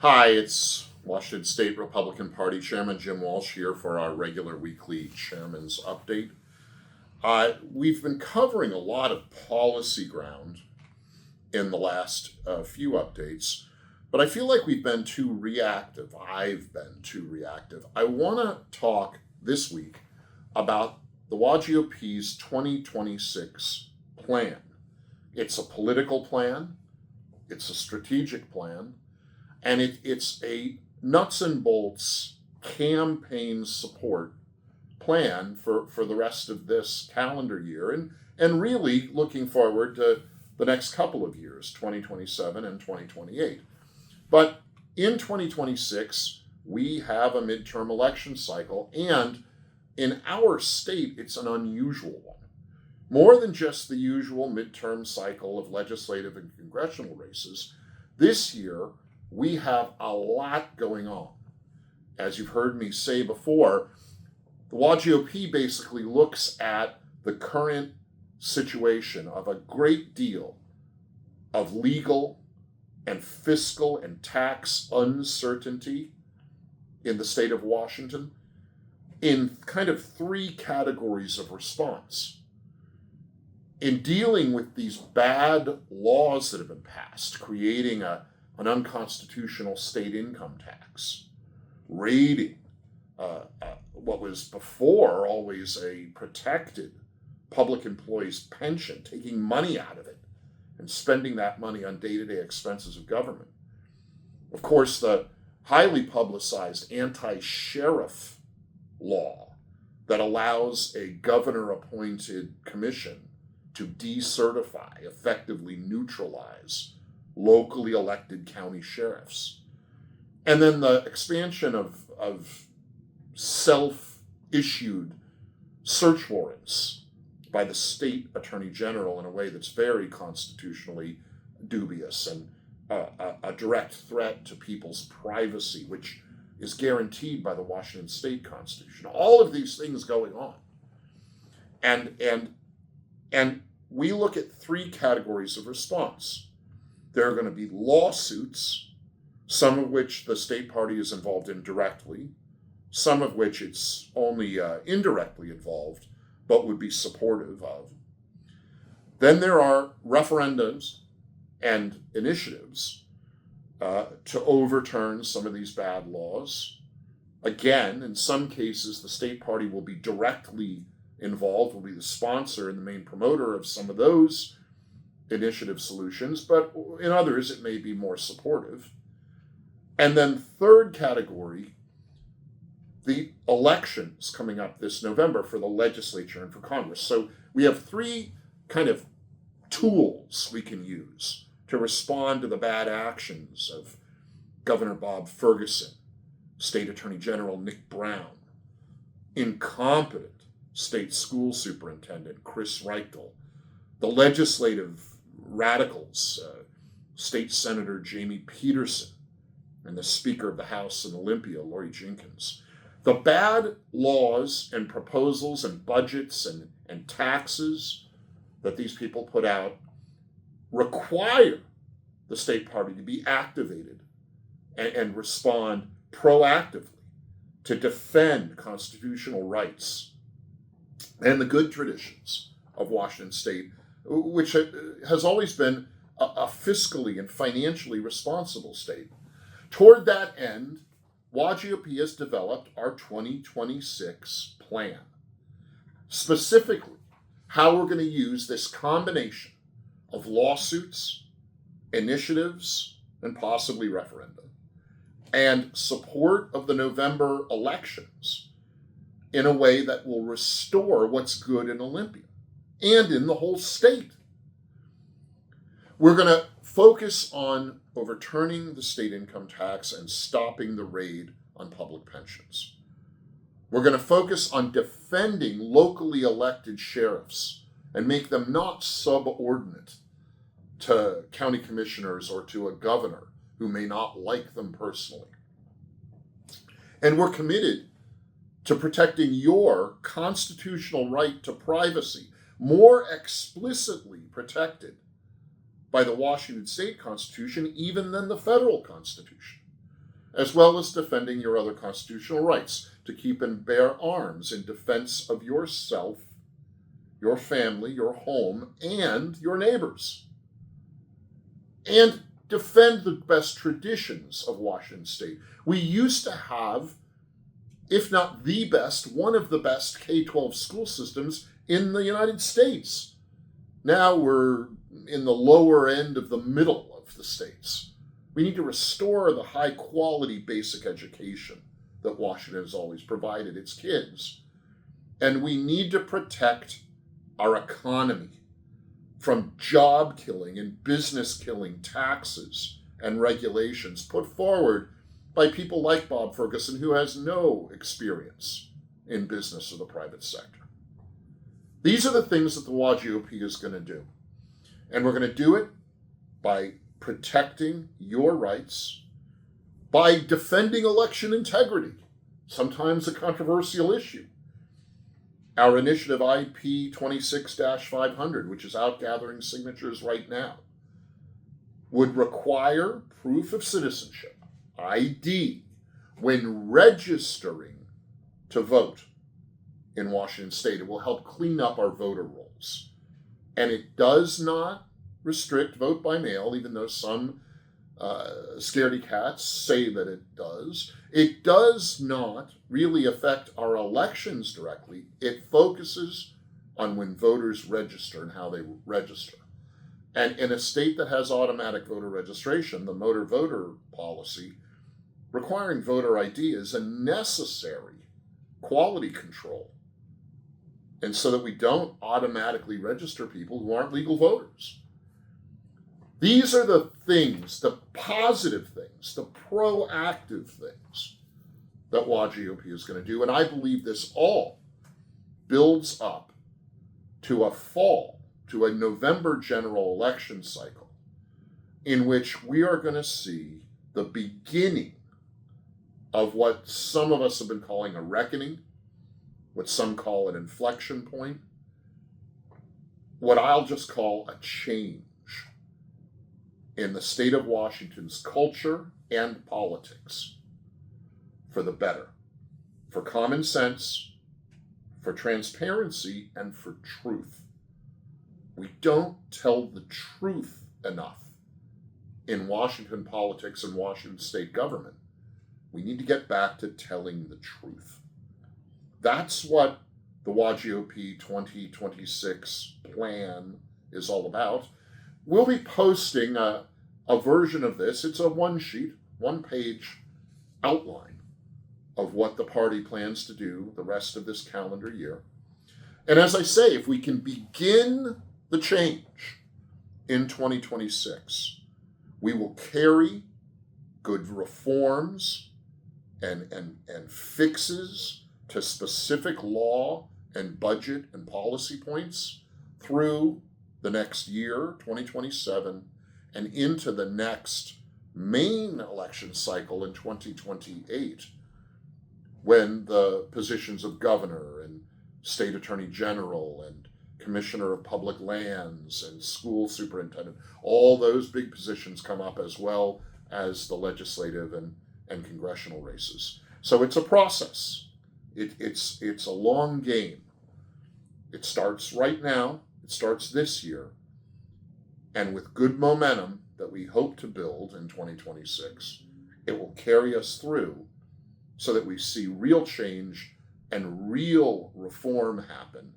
Hi, it's Washington State Republican Party Chairman Jim Walsh here for our regular weekly Chairman's Update. We've been covering a lot of policy ground in the last few updates, but I feel like we've been too reactive. I've been too reactive. I want to talk this week about the WAGOP's 2026 plan. It's a political plan, it's a strategic plan, and it's a nuts and bolts campaign support plan for the rest of this calendar year and really looking forward to the next couple of years, 2027 and 2028. But in 2026, we have a midterm election cycle, and in our state, it's an unusual one. More than just the usual midterm cycle of legislative and congressional races, this year we have a lot going on. As you've heard me say before, the WAGOP basically looks at the current situation of a great deal of legal and fiscal and tax uncertainty in the state of Washington in kind of three categories of response. In dealing with these bad laws that have been passed, creating an unconstitutional state income tax, raiding what was before always a protected public employee's pension, taking money out of it and spending that money on day-to-day expenses of government. Of course, the highly publicized anti-sheriff law that allows a governor-appointed commission to decertify, effectively neutralize locally elected county sheriffs. And then the expansion of self-issued search warrants by the state attorney general in a way that's very constitutionally dubious and a direct threat to people's privacy, which is guaranteed by the Washington State Constitution. All of these things going on. And we look at three categories of response. There are going to be lawsuits, some of which the state party is involved in directly, some of which it's only indirectly involved, but would be supportive of. Then there are referendums and initiatives to overturn some of these bad laws. Again, in some cases, the state party will be directly involved, will be the sponsor and the main promoter of some of those initiative solutions, but in others it may be more supportive. And then third category, the elections coming up this November for the legislature and for Congress. So we have three kind of tools we can use to respond to the bad actions of Governor Bob Ferguson, State Attorney General Nick Brown, incompetent State School Superintendent Chris Reichel, the legislative radicals, State Senator Jamie Peterson, and the Speaker of the House in Olympia, Lori Jenkins. The bad laws and proposals and budgets and taxes that these people put out require the state party to be activated and respond proactively to defend constitutional rights and the good traditions of Washington State, which has always been a fiscally and financially responsible state. Toward that end, WAGOP has developed our 2026 plan. Specifically, how we're going to use this combination of lawsuits, initiatives, and possibly referenda, and support of the November elections in a way that will restore what's good in Olympia and in the whole state. We're going to focus on overturning the state income tax and stopping the raid on public pensions. We're going to focus on defending locally elected sheriffs and make them not subordinate to county commissioners or to a governor who may not like them personally. And we're committed to protecting your constitutional right to privacy, more explicitly protected by the Washington State Constitution even than the federal Constitution. as well as defending your other constitutional rights to keep and bear arms in defense of yourself, your family, your home, and your neighbors. And defend the best traditions of Washington State. We used to have, if not the best, one of the best K-12 school systems in the United States. Now we're in the lower end of the middle of the states. We need to restore the high-quality basic education that Washington has always provided its kids. And we need to protect our economy from job killing and business killing taxes and regulations put forward by people like Bob Ferguson, who has no experience in business or the private sector. These are the things that the WAGOP is going to do. And we're going to do it by protecting your rights, by defending election integrity, sometimes a controversial issue. Our initiative IP 26-500, which is out gathering signatures right now, would require proof of citizenship, ID, when registering to vote in Washington State. It will help clean up our voter rolls. And it does not restrict vote by mail, even though some scaredy cats say that it does. It does not really affect our elections directly. It focuses on when voters register and how they register. And in a state that has automatic voter registration, the motor voter policy, requiring voter ID is a necessary quality control. And so that we don't automatically register people who aren't legal voters. These are the things, the positive things, the proactive things that WAGOP is going to do. And I believe this all builds up to a fall, to a November general election cycle, in which we are going to see the beginning of what some of us have been calling a reckoning, what some call an inflection point, what I'll just call a change in the state of Washington's culture and politics for the better, for common sense, for transparency, and for truth. We don't tell the truth enough in Washington politics and Washington state government. We need to get back to telling the truth. That's what the WAGOP 2026 plan is all about. We'll be posting a version of this. It's a one-sheet, one-page outline of what the party plans to do the rest of this calendar year. And as I say, if we can begin the change in 2026, we will carry good reforms and fixes to specific law and budget and policy points through the next year, 2027, and into the next main election cycle in 2028, when the positions of governor and state attorney general and commissioner of public lands and school superintendent, all those big positions come up, as well as the legislative and congressional races. So it's a process. It's a long game. It starts right now. It starts this year. And with good momentum that we hope to build in 2026, it will carry us through so that we see real change and real reform happen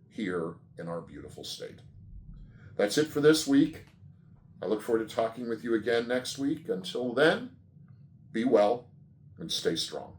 here in our beautiful state. That's it for this week. I look forward to talking with you again next week. Until then, be well and stay strong.